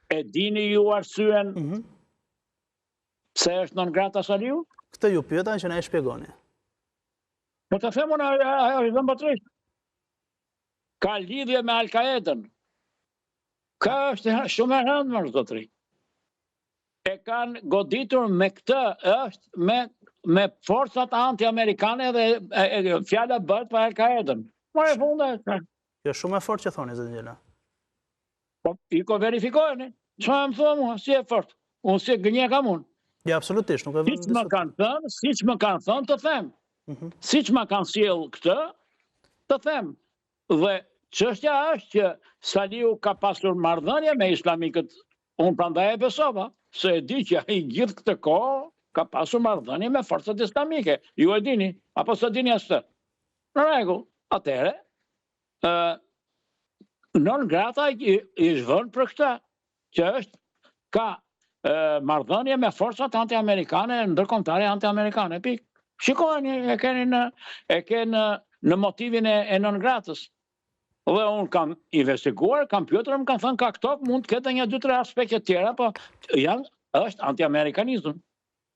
E dini ju arsyen se është non grata Saliu? Këtë ju pyeta që na e shpjegoni. Po të themun ajo i dhëmë batrisht. Ka lidhje me Al-Qaedën. Ka është shumë e rëndë më zotri. E kanë goditur me këtë, është me forcat anti-amerikane dhe fjala bëhet për Al-Qaedën. Më e funda. Jo shumë e fort që thoni, zëtë Gjela. Po, i ko verifikojni. Qa më thua mua, si e fort? Unë si gënje kam unë. Ja, absolutisht, nuk e vëmë Siç më kanë thënë, të them. Siç më kanë sjell këtë, të them. Dhe çështja është që Saliu ka pasur marrëdhënie me islamikët. Unë prandaj e besova, se e di që ai gjithë këtë kohë ka pasur marrëdhënie me forcat islamike. Ju e dini, apo s'e dini as këtë? Në rregull, atëherë, non grata i zhvon për këtë, që është ka marrëdhënie me forcat anti-amerikane, ndërkombëtare anti-amerikane, pikë. Shikojeni, e kenë në motivin e non gratës. Dhe unë kam investiguar, kam pyetur, më kanë thënë ka këto mund të ketë një 2-3 aspekte tjera, po është anti-amerikanizëm.